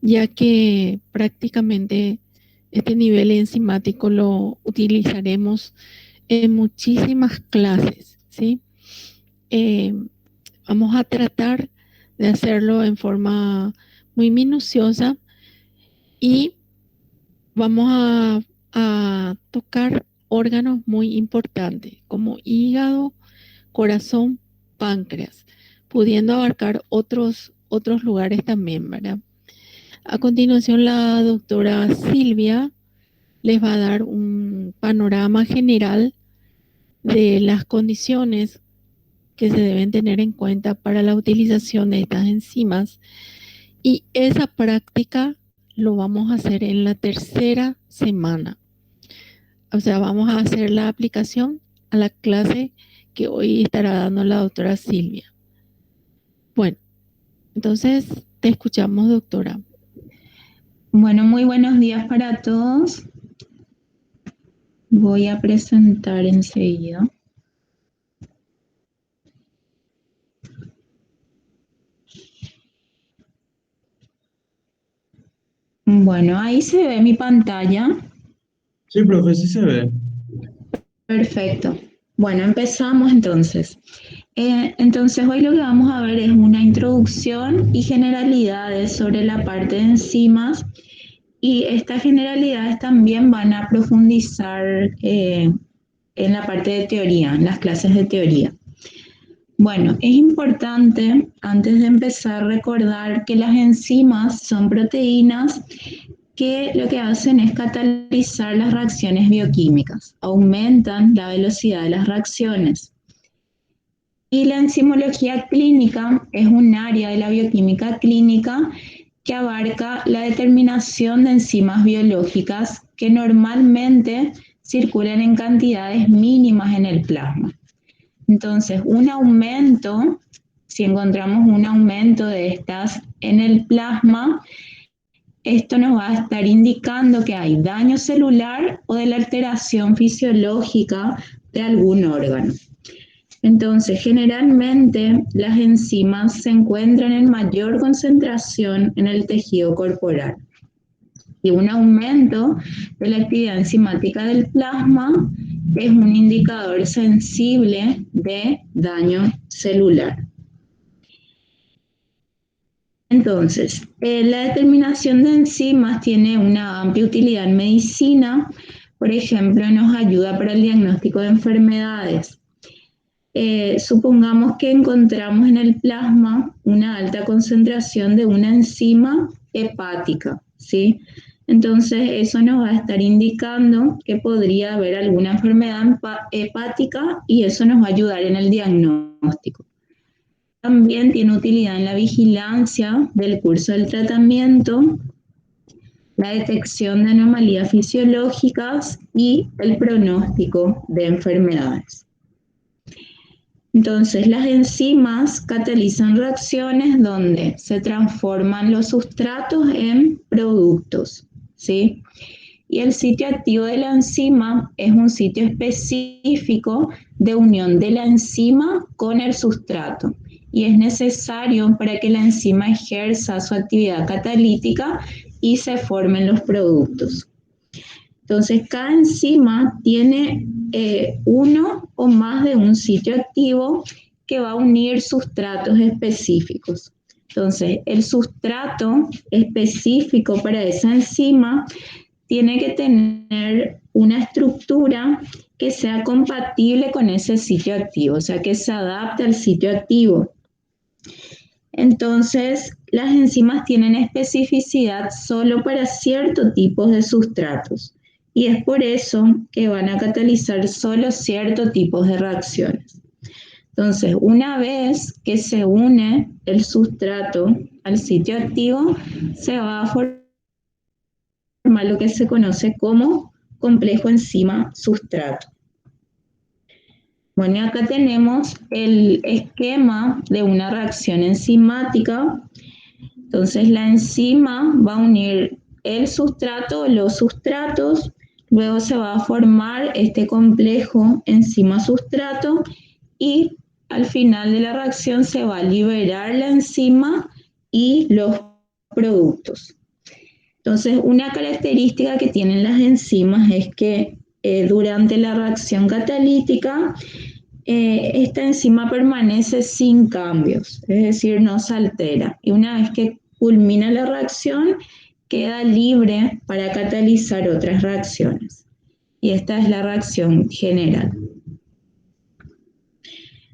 ya que prácticamente este nivel enzimático lo utilizaremos en muchísimas clases, ¿sí? Eh, Vamos a tratar de hacerlo en forma muy minuciosa y vamos a tocar órganos muy importantes como hígado, corazón, páncreas, pudiendo abarcar otros lugares también, ¿verdad? A continuación, la doctora Silvia les va a dar un panorama general de las condiciones que se deben tener en cuenta para la utilización de estas enzimas, y esa práctica lo vamos a hacer en la tercera semana. O sea, vamos a hacer la aplicación a la clase que hoy estará dando la doctora Silvia. Bueno, entonces te escuchamos, doctora. Bueno, muy buenos días para todos. Voy a presentar enseguida. Bueno, ahí se ve mi pantalla. Sí, profe, sí se ve. Perfecto. Bueno, empezamos entonces. Entonces hoy lo que vamos a ver es una introducción y generalidades sobre la parte de enzimas, y estas generalidades también van a profundizar en la parte de teoría, en las clases de teoría. Bueno, es importante antes de empezar recordar que las enzimas son proteínas que lo que hacen es catalizar las reacciones bioquímicas, aumentan la velocidad de las reacciones. Y la enzimología clínica es un área de la bioquímica clínica que abarca la determinación de enzimas biológicas que normalmente circulan en cantidades mínimas en el plasma. Entonces, un aumento, si encontramos un aumento de estas en el plasma, esto nos va a estar indicando que hay daño celular o de la alteración fisiológica de algún órgano. Entonces, generalmente las enzimas se encuentran en mayor concentración en el tejido corporal. Y un aumento de la actividad enzimática del plasma es un indicador sensible de daño celular. Entonces, la determinación de enzimas tiene una amplia utilidad en medicina. Por ejemplo, nos ayuda para el diagnóstico de enfermedades. Supongamos que encontramos en el plasma una alta concentración de una enzima hepática, ¿sí? Entonces, eso nos va a estar indicando que podría haber alguna enfermedad hepática, y eso nos va a ayudar en el diagnóstico. También tiene utilidad en la vigilancia del curso del tratamiento, la detección de anomalías fisiológicas y el pronóstico de enfermedades. Entonces, las enzimas catalizan reacciones donde se transforman los sustratos en productos, ¿sí? Y el sitio activo de la enzima es un sitio específico de unión de la enzima con el sustrato, y es necesario para que la enzima ejerza su actividad catalítica y se formen los productos. Entonces, cada enzima tiene uno o más de un sitio activo que va a unir sustratos específicos. Entonces, el sustrato específico para esa enzima tiene que tener una estructura que sea compatible con ese sitio activo, o sea, que se adapte al sitio activo. Entonces, las enzimas tienen especificidad solo para ciertos tipos de sustratos, y es por eso que van a catalizar solo ciertos tipos de reacciones. Entonces, una vez que se une el sustrato al sitio activo, se va a formar lo que se conoce como complejo enzima-sustrato. Bueno, y acá tenemos el esquema de una reacción enzimática. Entonces, la enzima va a unir el sustrato, los sustratos, luego se va a formar este complejo enzima-sustrato, y al final de la reacción se va a liberar la enzima y los productos. Entonces, una característica que tienen las enzimas es que durante la reacción catalítica, esta enzima permanece sin cambios, es decir, no se altera. Y una vez que culmina la reacción, queda libre para catalizar otras reacciones. Y esta es la reacción general.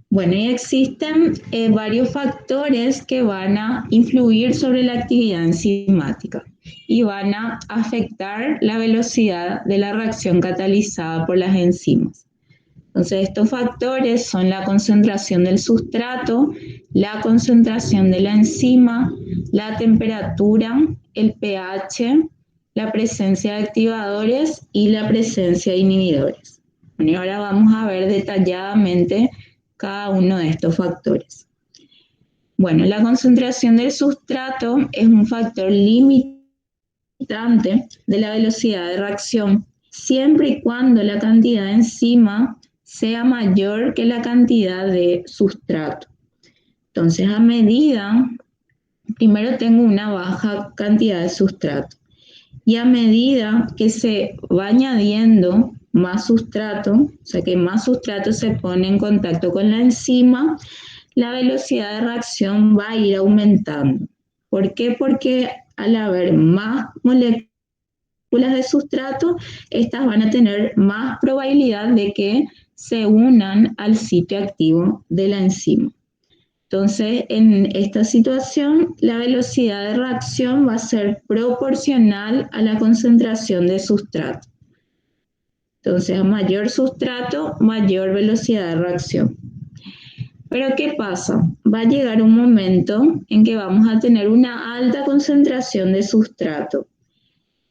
Bueno, y existen varios factores que van a influir sobre la actividad enzimática y van a afectar la velocidad de la reacción catalizada por las enzimas. Entonces, estos factores son la concentración del sustrato, la concentración de la enzima, la temperatura, el pH, la presencia de activadores y la presencia de inhibidores. Bueno, y ahora vamos a ver detalladamente cada uno de estos factores. Bueno, la concentración del sustrato es un factor limitante de la velocidad de reacción, siempre y cuando la cantidad de enzima sea mayor que la cantidad de sustrato. Entonces, a medida, primero tengo una baja cantidad de sustrato, y a medida que se va añadiendo más sustrato, o sea que más sustrato se pone en contacto con la enzima, la velocidad de reacción va a ir aumentando. ¿Por qué? Porque al haber más moléculas de sustrato, estas van a tener más probabilidad de que se unan al sitio activo de la enzima. Entonces, en esta situación, la velocidad de reacción va a ser proporcional a la concentración de sustrato. Entonces, a mayor sustrato, mayor velocidad de reacción. Pero ¿qué pasa? Va a llegar un momento en que vamos a tener una alta concentración de sustrato.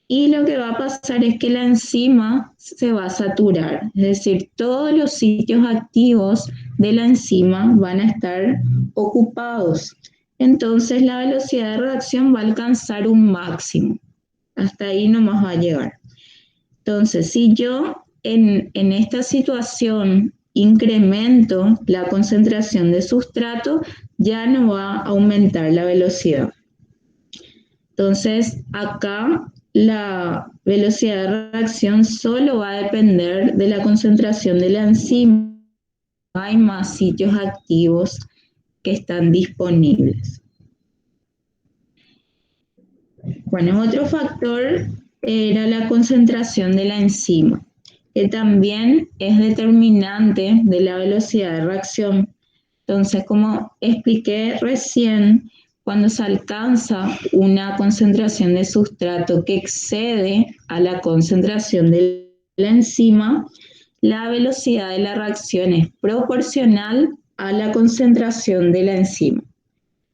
Y lo que va a pasar es que la enzima se va a saturar, es decir, todos los sitios activos de la enzima van a estar ocupados. Entonces la velocidad de reacción va a alcanzar un máximo. Hasta ahí nomás va a llegar. Entonces, si yo en esta situación incremento la concentración de sustrato, ya no va a aumentar la velocidad. Entonces, acá la velocidad de reacción solo va a depender de la concentración de la enzima. Hay más sitios activos que están disponibles. Bueno, otro factor era la concentración de la enzima, que también es determinante de la velocidad de reacción. Entonces, como expliqué recién, cuando se alcanza una concentración de sustrato que excede a la concentración de la enzima, la velocidad de la reacción es proporcional a la concentración de la enzima.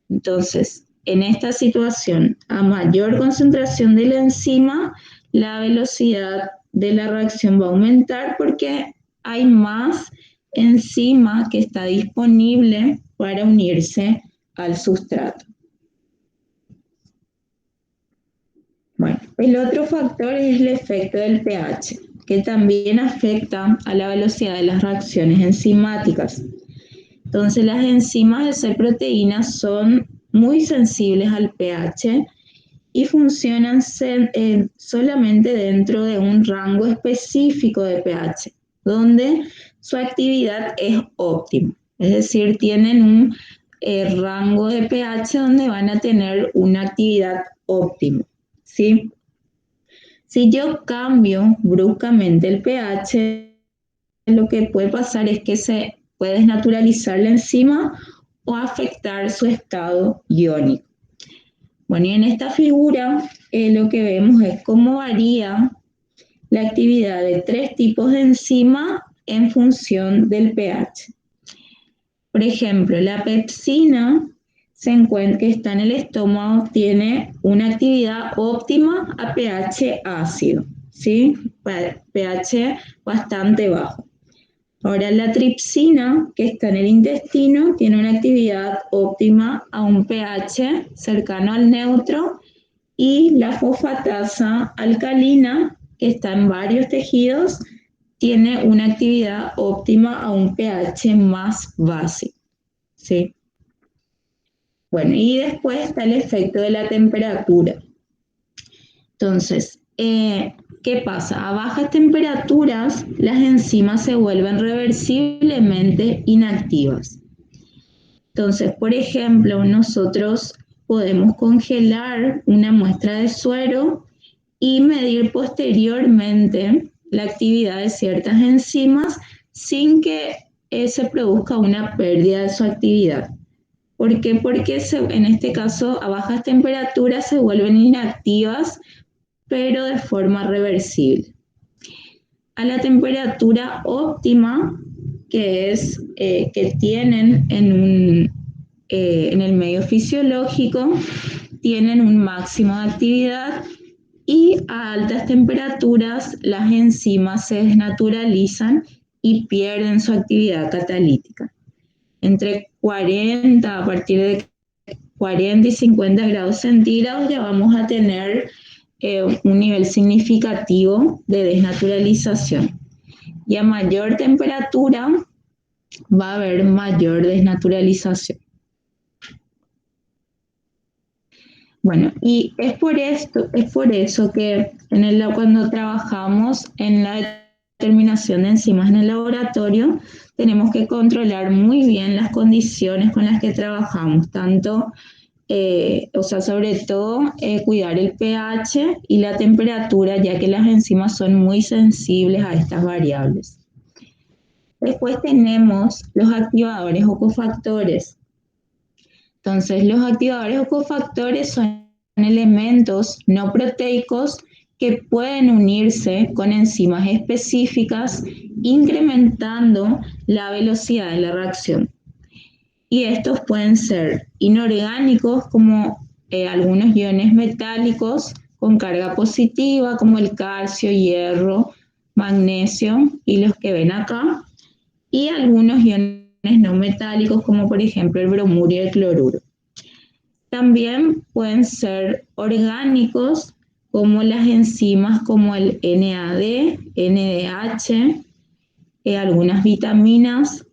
Entonces, en esta situación, a mayor concentración de la enzima, la velocidad de la reacción va a aumentar porque hay más enzima que está disponible para unirse al sustrato. Bueno, el otro factor es el efecto del pH, que también afecta a la velocidad de las reacciones enzimáticas. Entonces, las enzimas de ser proteínas son muy sensibles al pH y funcionan solamente dentro de un rango específico de pH, donde su actividad es óptima. Es decir, tienen un rango de pH donde van a tener una actividad óptima, ¿sí? Si yo cambio bruscamente el pH, lo que puede pasar es que se puede desnaturalizar la enzima o afectar su estado iónico. Bueno, y en esta figura lo que vemos es cómo varía la actividad de tres tipos de enzima en función del pH. Por ejemplo, la pepsina que está en el estómago tiene una actividad óptima a pH ácido, ¿sí? pH bastante bajo. Ahora, la tripsina, que está en el intestino, tiene una actividad óptima a un pH cercano al neutro, y la fosfatasa alcalina, que está en varios tejidos, tiene una actividad óptima a un pH más básico, ¿sí? Bueno, y después está el efecto de la temperatura. Entonces, ¿qué pasa? A bajas temperaturas, las enzimas se vuelven reversiblemente inactivas. Entonces, por ejemplo, nosotros podemos congelar una muestra de suero y medir posteriormente la actividad de ciertas enzimas sin que se produzca una pérdida de su actividad. ¿Por qué? Porque en este caso a bajas temperaturas se vuelven inactivas, pero de forma reversible. A la temperatura óptima, que es que tienen en el medio fisiológico, tienen un máximo de actividad, y a altas temperaturas las enzimas se desnaturalizan y pierden su actividad catalítica. Entre 40, a partir de 40 y 50 grados centígrados ya vamos a tener un nivel significativo de desnaturalización. Y a mayor temperatura va a haber mayor desnaturalización. Bueno, y es por eso que cuando trabajamos en la determinación de enzimas en el laboratorio, tenemos que controlar muy bien las condiciones con las que trabajamos, tanto, sobre todo cuidar el pH y la temperatura, ya que las enzimas son muy sensibles a estas variables. Después tenemos los activadores o cofactores. Entonces, los activadores o cofactores son elementos no proteicos que pueden unirse con enzimas específicas, incrementando la velocidad de la reacción. Y estos pueden ser inorgánicos, como algunos iones metálicos con carga positiva, como el calcio, hierro, magnesio y los que ven acá, y algunos iones no metálicos, como por ejemplo el bromuro y el cloruro. También pueden ser orgánicos, como las enzimas como el NAD, NDH, algunas vitaminas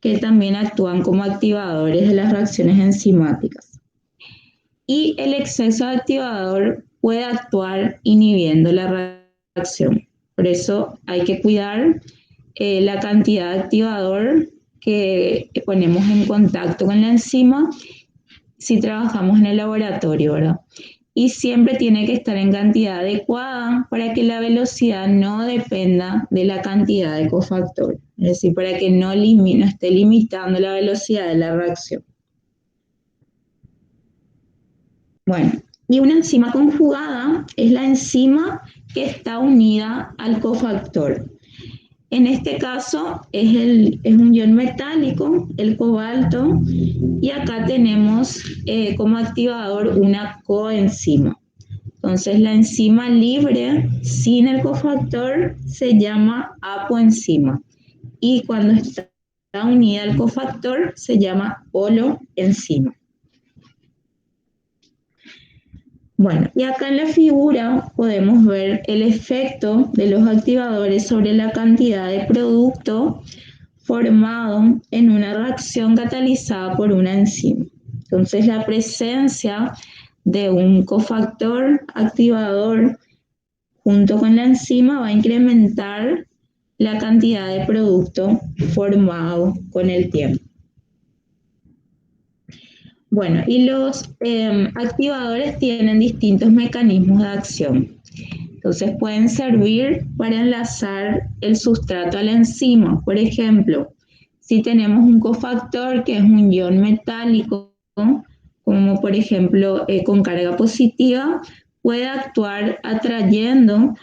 que también actúan como activadores de las reacciones enzimáticas. Y el exceso de activador puede actuar inhibiendo la reacción. Por eso hay que cuidar la cantidad de activador que ponemos en contacto con la enzima si trabajamos en el laboratorio, ¿verdad? Y siempre tiene que estar en cantidad adecuada para que la velocidad no dependa de la cantidad de cofactor, es decir, para que no esté limitando la velocidad de la reacción. Bueno, y una enzima conjugada es la enzima que está unida al cofactor. En este caso es un ion metálico, el cobalto, y acá tenemos como activador una coenzima. Entonces la enzima libre sin el cofactor se llama apoenzima, y cuando está unida al cofactor se llama holoenzima. Bueno, y acá en la figura podemos ver el efecto de los activadores sobre la cantidad de producto formado en una reacción catalizada por una enzima. Entonces, la presencia de un cofactor activador junto con la enzima va a incrementar la cantidad de producto formado con el tiempo. Bueno, y los activadores tienen distintos mecanismos de acción. Entonces pueden servir para enlazar el sustrato a la enzima. Por ejemplo, si tenemos un cofactor que es un ion metálico, como por ejemplo con carga positiva, puede actuar atrayendo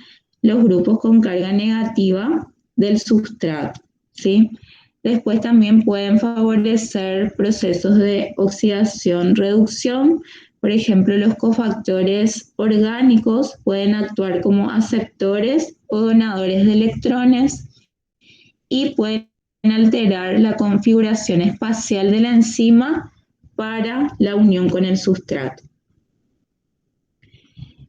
los grupos con carga negativa del sustrato, ¿sí? Después también pueden favorecer procesos de oxidación-reducción. Por ejemplo, los cofactores orgánicos pueden actuar como aceptores o donadores de electrones y pueden alterar la configuración espacial de la enzima para la unión con el sustrato.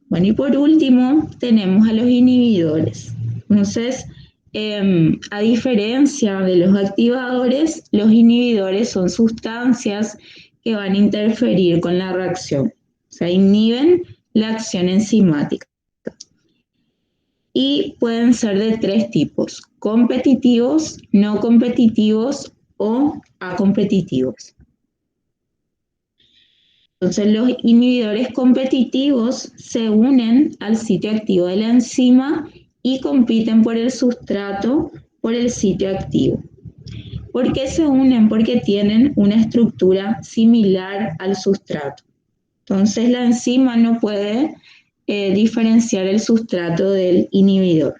Bueno, y por último tenemos a los inhibidores. Entonces, a diferencia de los activadores, los inhibidores son sustancias que van a interferir con la reacción, o sea, inhiben la acción enzimática. y pueden ser de 3 tipos: competitivos, no competitivos o acompetitivos. Entonces, los inhibidores competitivos se unen al sitio activo de la enzima y compiten por el sustrato, por el sitio activo. ¿Por qué se unen? Porque tienen una estructura similar al sustrato. Entonces, la enzima no puede diferenciar el sustrato del inhibidor.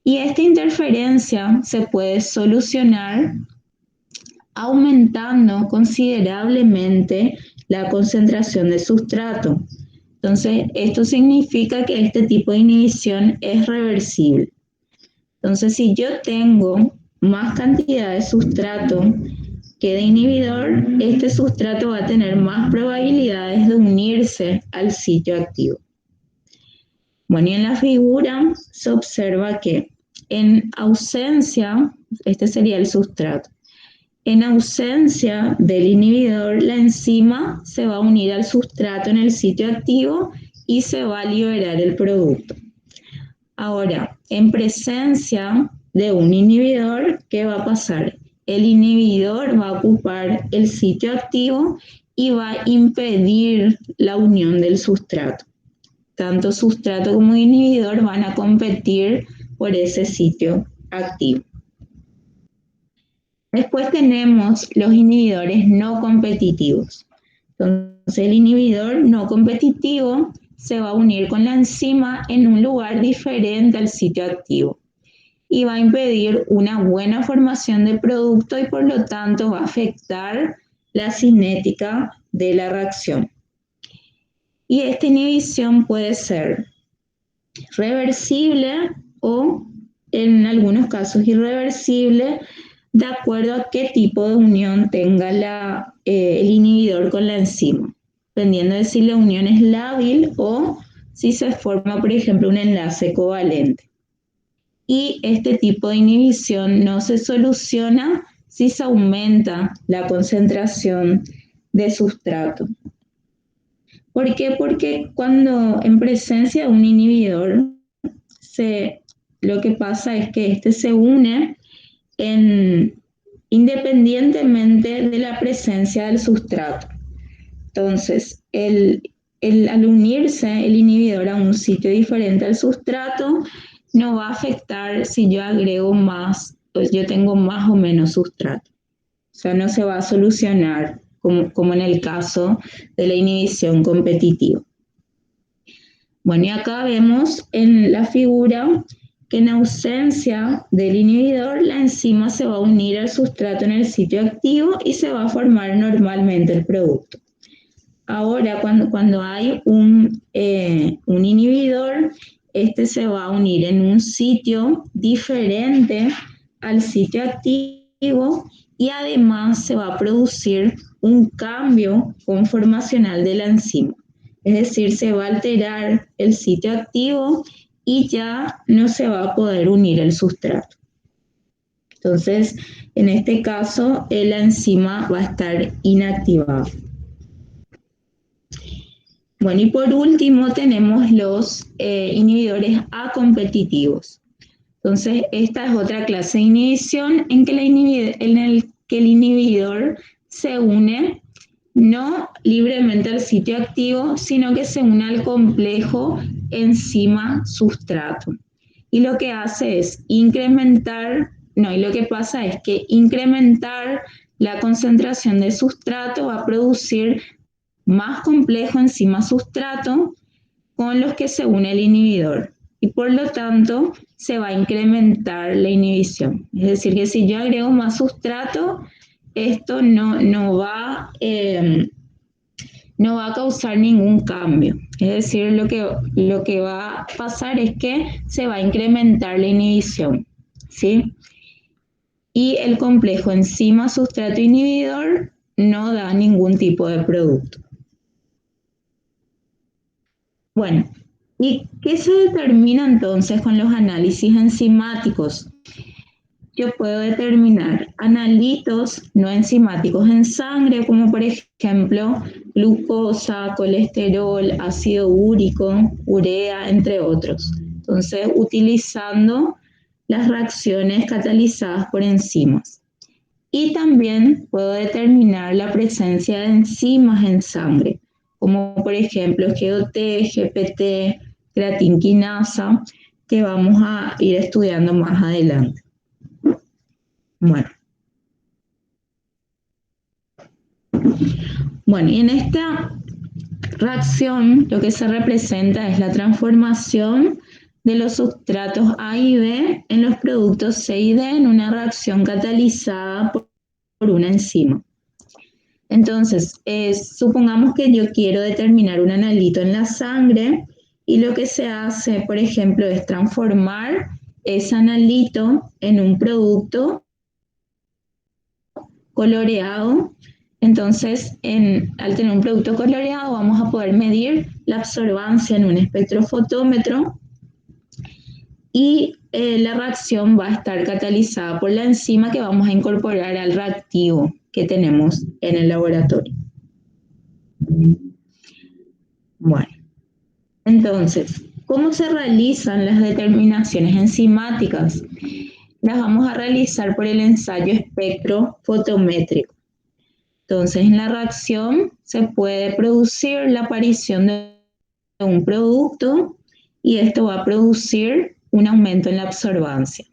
Y esta interferencia se puede solucionar aumentando considerablemente la concentración de sustrato. Entonces, esto significa que este tipo de inhibición es reversible. Entonces, si yo tengo más cantidad de sustrato que de inhibidor, este sustrato va a tener más probabilidades de unirse al sitio activo. Bueno, y en la figura se observa que en ausencia, este sería el sustrato, en ausencia del inhibidor, la enzima se va a unir al sustrato en el sitio activo y se va a liberar el producto. Ahora, en presencia de un inhibidor, ¿qué va a pasar? El inhibidor va a ocupar el sitio activo y va a impedir la unión del sustrato. Tanto sustrato como inhibidor van a competir por ese sitio activo. Después tenemos los inhibidores no competitivos. Entonces, el inhibidor no competitivo se va a unir con la enzima en un lugar diferente al sitio activo y va a impedir una buena formación del producto y por lo tanto va a afectar la cinética de la reacción. Y esta inhibición puede ser reversible o en algunos casos irreversible, de acuerdo a qué tipo de unión tenga el inhibidor con la enzima, dependiendo de si la unión es lábil o si se forma, por ejemplo, un enlace covalente. Y este tipo de inhibición no se soluciona si se aumenta la concentración de sustrato. ¿Por qué? Porque cuando en presencia de un inhibidor, lo que pasa es que este se une independientemente de la presencia del sustrato. Entonces, al unirse el inhibidor a un sitio diferente al sustrato, no va a afectar si yo agrego más, pues yo tengo más o menos sustrato. O sea, no se va a solucionar como en el caso de la inhibición competitiva. Bueno, y acá vemos en la figura que en ausencia del inhibidor, la enzima se va a unir al sustrato en el sitio activo y se va a formar normalmente el producto. Ahora, cuando hay un inhibidor, este se va a unir en un sitio diferente al sitio activo y además se va a producir un cambio conformacional de la enzima. Es decir, se va a alterar el sitio activo y ya no se va a poder unir el sustrato. Entonces, en este caso, la enzima va a estar inactivada. Bueno, y por último tenemos los inhibidores acompetitivos. Entonces, esta es otra clase de inhibición en el que el inhibidor se une no libremente al sitio activo, sino que se une al complejo enzima-sustrato. Y lo que hace es incrementar la concentración de sustrato va a producir más complejo enzima-sustrato con los que se une el inhibidor. Y por lo tanto, se va a incrementar la inhibición. Es decir, que si yo agrego más sustrato, esto no va a causar ningún cambio. Es decir, lo que va a pasar es que se va a incrementar la inhibición, ¿sí? Y el complejo enzima sustrato inhibidor no da ningún tipo de producto. Bueno, ¿y qué se determina entonces con los análisis enzimáticos? Yo puedo determinar analitos no enzimáticos en sangre, como por ejemplo glucosa, colesterol, ácido úrico, urea, entre otros. Entonces, utilizando las reacciones catalizadas por enzimas. Y también puedo determinar la presencia de enzimas en sangre, como por ejemplo GOT, GPT, creatinquinasa, que vamos a ir estudiando más adelante. Bueno, y en esta reacción lo que se representa es la transformación de los sustratos A y B en los productos C y D en una reacción catalizada por una enzima. Entonces, supongamos que yo quiero determinar un analito en la sangre y lo que se hace, por ejemplo, es transformar ese analito en un producto coloreado. Entonces, al tener un producto coloreado, vamos a poder medir la absorbancia en un espectrofotómetro y la reacción va a estar catalizada por la enzima que vamos a incorporar al reactivo que tenemos en el laboratorio. Bueno, entonces, ¿cómo se realizan las determinaciones enzimáticas? Las vamos a realizar por el ensayo espectrofotométrico. Entonces, en la reacción se puede producir la aparición de un producto y esto va a producir un aumento en la absorbancia.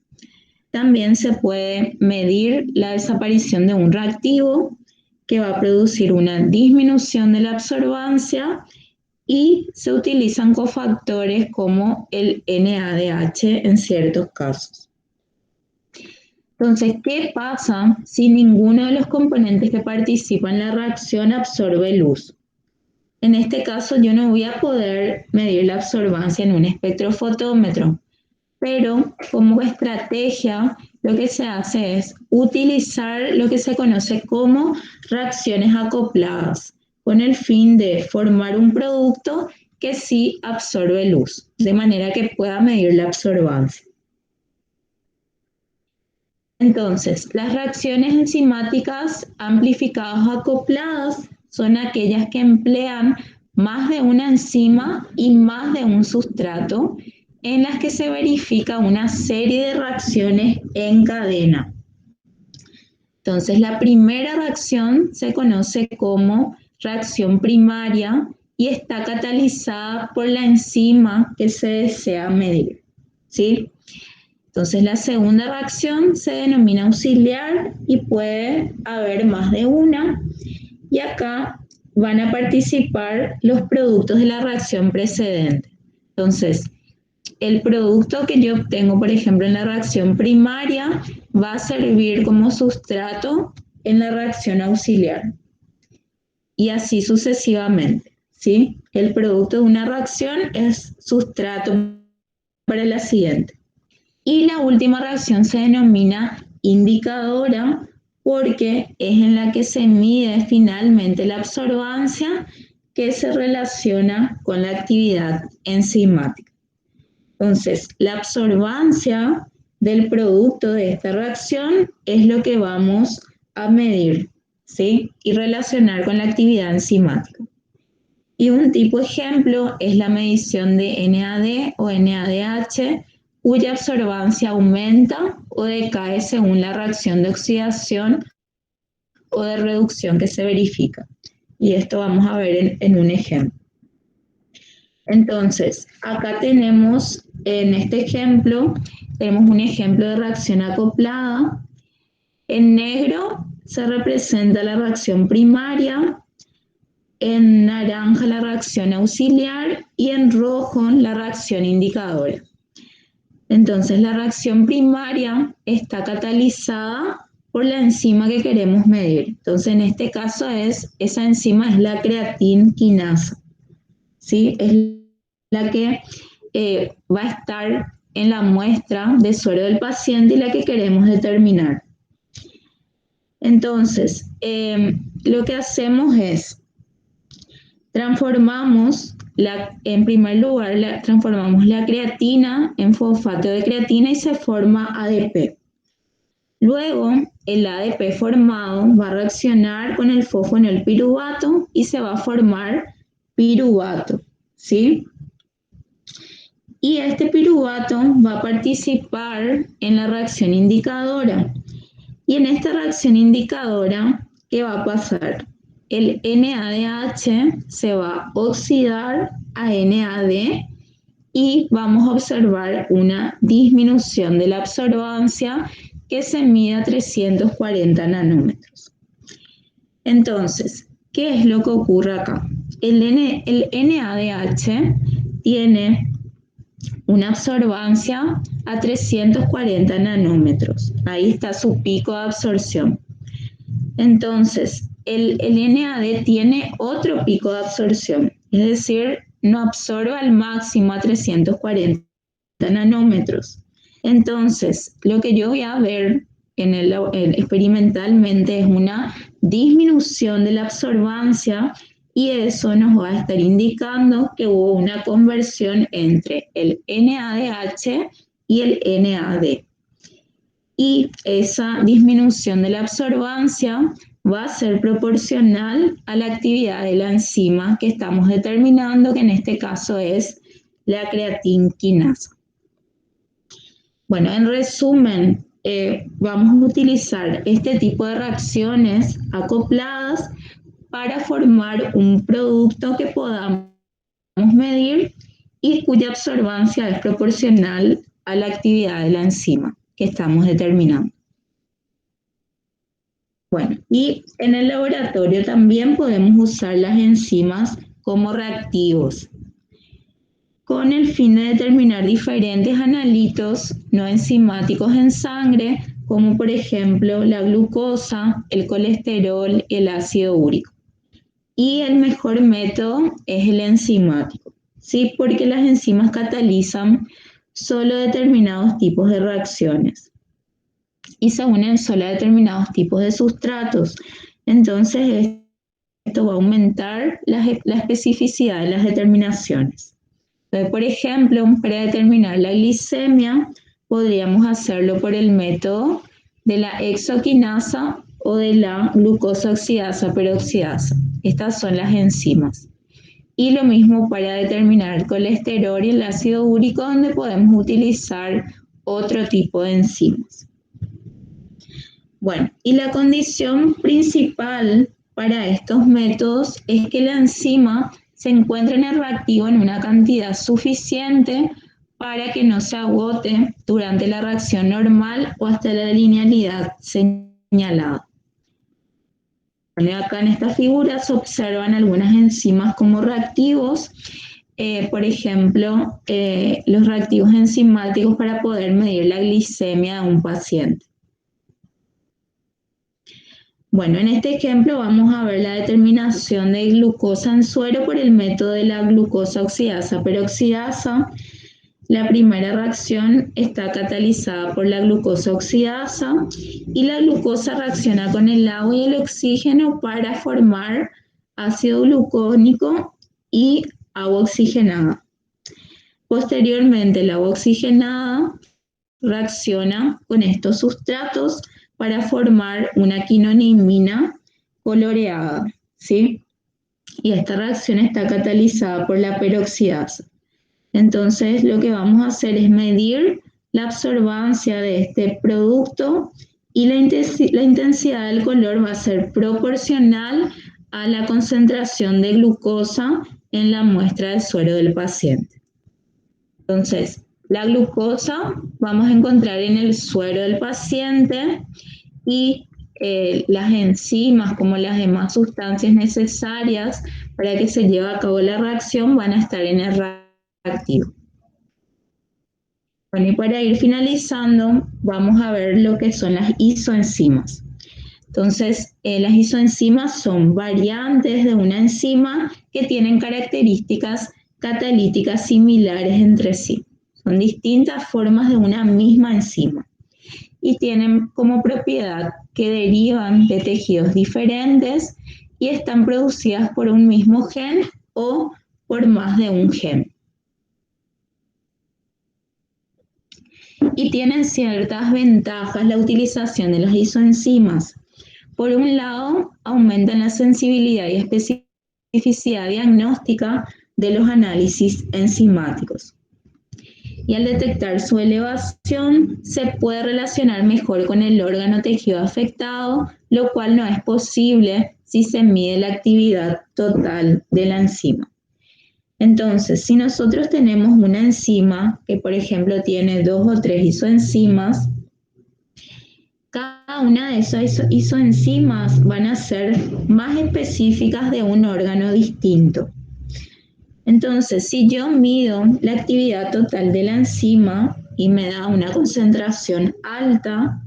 También se puede medir la desaparición de un reactivo que va a producir una disminución de la absorbancia y se utilizan cofactores como el NADH en ciertos casos. Entonces, ¿qué pasa si ninguno de los componentes que participan en la reacción absorbe luz? En este caso, yo no voy a poder medir la absorbancia en un espectrofotómetro, pero como estrategia, lo que se hace es utilizar lo que se conoce como reacciones acopladas, con el fin de formar un producto que sí absorbe luz, de manera que pueda medir la absorbancia. Entonces, las reacciones enzimáticas amplificadas o acopladas son aquellas que emplean más de una enzima y más de un sustrato en las que se verifica una serie de reacciones en cadena. Entonces, la primera reacción se conoce como reacción primaria y está catalizada por la enzima que se desea medir, ¿sí? Entonces, la segunda reacción se denomina auxiliar y puede haber más de una. Y acá van a participar los productos de la reacción precedente. Entonces, el producto que yo obtengo, por ejemplo, en la reacción primaria, va a servir como sustrato en la reacción auxiliar. Y así sucesivamente, ¿sí? El producto de una reacción es sustrato para la siguiente. Y la última reacción se denomina indicadora porque es en la que se mide finalmente la absorbancia que se relaciona con la actividad enzimática. Entonces, la absorbancia del producto de esta reacción es lo que vamos a medir, ¿sí? Y relacionar con la actividad enzimática. Y un tipo ejemplo es la medición de NAD o NADH, cuya absorbancia aumenta o decae según la reacción de oxidación o de reducción que se verifica. Y esto vamos a ver en un ejemplo. Entonces, acá tenemos, en este ejemplo, tenemos un ejemplo de reacción acoplada. En negro se representa la reacción primaria, en naranja la reacción auxiliar y en rojo la reacción indicadora. Entonces, la reacción primaria está catalizada por la enzima que queremos medir. Entonces, en este caso esa enzima es la creatinquinasa, ¿sí? Es la que va a estar en la muestra de suero del paciente y la que queremos determinar. Entonces, lo que hacemos es transformamos, en primer lugar, transformamos la creatina en fosfato de creatina y se forma ADP. Luego, el ADP formado va a reaccionar con el fosfonol piruvato y se va a formar piruvato, ¿sí? Y este piruvato va a participar en la reacción indicadora. Y en esta reacción indicadora, ¿qué va a pasar? El NADH se va a oxidar a NAD y vamos a observar una disminución de la absorbancia que se mide a 340 nanómetros. Entonces, ¿qué es lo que ocurre acá? El NADH tiene una absorbancia a 340 nanómetros. Ahí está su pico de absorción. Entonces, el NAD tiene otro pico de absorción, es decir, no absorbe al máximo a 340 nanómetros. Entonces, lo que yo voy a ver experimentalmente es una disminución de la absorbancia y eso nos va a estar indicando que hubo una conversión entre el NADH y el NAD. Y esa disminución de la absorbancia va a ser proporcional a la actividad de la enzima que estamos determinando, que en este caso es la creatinquinasa. Bueno, en resumen, vamos a utilizar este tipo de reacciones acopladas para formar un producto que podamos medir y cuya absorbancia es proporcional a la actividad de la enzima que estamos determinando. Bueno, y en el laboratorio también podemos usar las enzimas como reactivos, con el fin de determinar diferentes analitos no enzimáticos en sangre, como por ejemplo la glucosa, el colesterol y el ácido úrico. Y el mejor método es el enzimático, ¿sí? Porque las enzimas catalizan solo determinados tipos de reacciones y se unen solo a determinados tipos de sustratos. Entonces, esto va a aumentar la especificidad de las determinaciones. Entonces, por ejemplo, para determinar la glicemia, podríamos hacerlo por el método de la hexoquinasa o de la glucosa oxidasa peroxidasa. Estas son las enzimas. Y lo mismo para determinar el colesterol y el ácido úrico, donde podemos utilizar otro tipo de enzimas. Bueno, y la condición principal para estos métodos es que la enzima se encuentre en el reactivo en una cantidad suficiente para que no se agote durante la reacción normal o hasta la linealidad señalada. Bueno, acá en esta figura se observan algunas enzimas como reactivos, por ejemplo, los reactivos enzimáticos para poder medir la glicemia de un paciente. Bueno, en este ejemplo vamos a ver la determinación de glucosa en suero por el método de la glucosa oxidasa peroxidasa. La primera reacción está catalizada por la glucosa oxidasa y la glucosa reacciona con el agua y el oxígeno para formar ácido glucónico y agua oxigenada. Posteriormente, el agua oxigenada reacciona con estos sustratos para formar una quinonimina coloreada, ¿sí? Y esta reacción está catalizada por la peroxidasa. Entonces, lo que vamos a hacer es medir la absorbancia de este producto y la intensidad del color va a ser proporcional a la concentración de glucosa en la muestra de suero del paciente. Entonces, la glucosa vamos a encontrar en el suero del paciente y las enzimas como las demás sustancias necesarias para que se lleve a cabo la reacción van a estar en el reactivo. Bueno, y para ir finalizando, vamos a ver lo que son las isoenzimas. Entonces, las isoenzimas son variantes de una enzima que tienen características catalíticas similares entre sí. Son distintas formas de una misma enzima y tienen como propiedad que derivan de tejidos diferentes y están producidas por un mismo gen o por más de un gen. Y tienen ciertas ventajas la utilización de las isoenzimas. Por un lado, aumentan la sensibilidad y especificidad diagnóstica de los análisis enzimáticos. y al detectar su elevación se puede relacionar mejor con el órgano tejido afectado, lo cual no es posible si se mide la actividad total de la enzima. Entonces, si nosotros tenemos una enzima que, por ejemplo, tiene 2 o 3 isoenzimas, cada una de esas isoenzimas van a ser más específicas de un órgano distinto. Entonces, si yo mido la actividad total de la enzima y me da una concentración alta,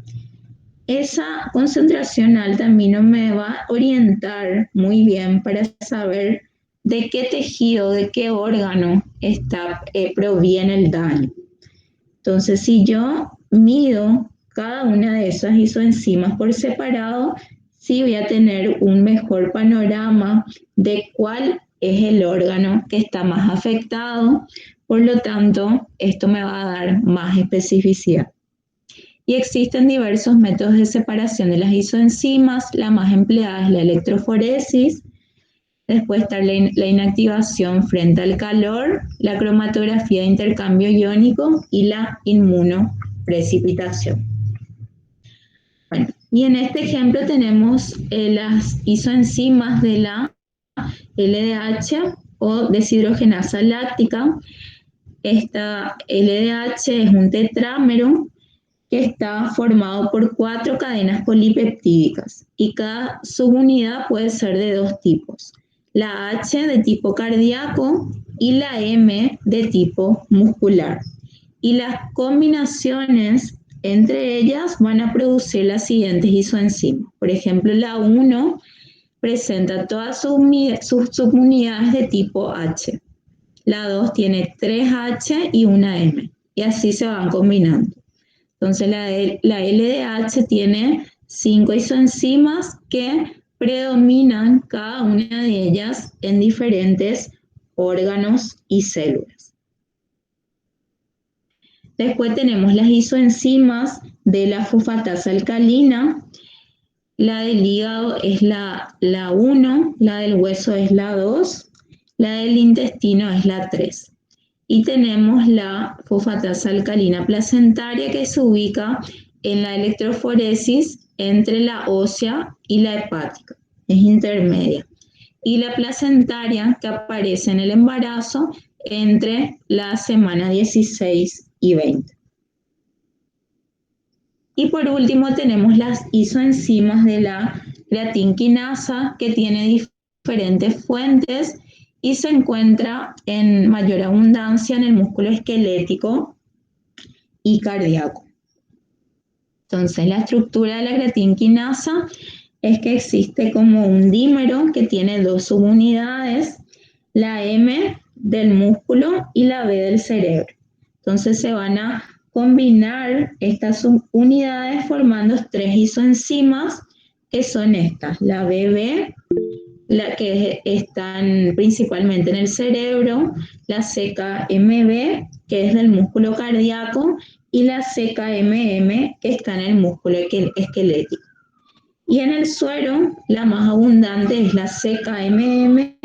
esa concentración alta a mí no me va a orientar muy bien para saber de qué tejido, de qué órgano proviene el daño. Entonces, si yo mido cada una de esas isoenzimas por separado, sí voy a tener un mejor panorama de cuál es el órgano que está más afectado. Por lo tanto, esto me va a dar más especificidad. Y existen diversos métodos de separación de las isoenzimas. La más empleada es la electroforesis. Después está la inactivación frente al calor, la cromatografía de intercambio iónico y la inmunoprecipitación. Bueno, y en este ejemplo tenemos las isoenzimas de la LDH o deshidrogenasa láctica. Esta LDH es un tetrámero que está formado por 4 cadenas polipeptídicas y cada subunidad puede ser de 2 tipos. La H de tipo cardíaco y la M de tipo muscular. Y las combinaciones entre ellas van a producir las siguientes isoenzimas. Por ejemplo, la 1 presenta todas sus subunidades de tipo H. La 2 tiene 3 H y una M. Y así se van combinando. Entonces la LDH tiene 5 isoenzimas que predominan cada una de ellas en diferentes órganos y células. Después tenemos las isoenzimas de la fosfatasa alcalina. La del hígado es la 1, la del hueso es la 2, la del intestino es la 3. Y tenemos la fosfatasa alcalina placentaria que se ubica en la electroforesis entre la ósea y la hepática, es intermedia. Y la placentaria que aparece en el embarazo entre la semana 16 y 20. Y por último tenemos las isoenzimas de la creatinquinasa que tiene diferentes fuentes y se encuentra en mayor abundancia en el músculo esquelético y cardíaco. Entonces, la estructura de la creatinquinasa es que existe como un dímero que tiene 2 subunidades, la M del músculo y la B del cerebro. Entonces, se van a combinar estas subunidades formando 3 isoenzimas que son estas, la BB, la que están principalmente en el cerebro, la CKMB, que es del músculo cardíaco, y la CKMM, que está en el músculo esquelético. Y en el suero, la más abundante es la CKMM,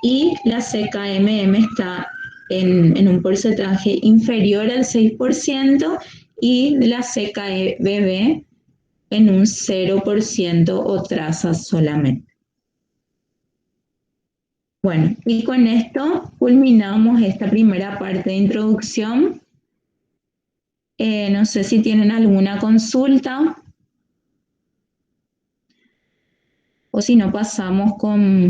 y la CKMM está en un porcentaje inferior al 6%, y la CKBB en un 0% o trazas solamente. Bueno, y con esto culminamos esta primera parte de introducción. No sé si tienen alguna consulta o si no pasamos con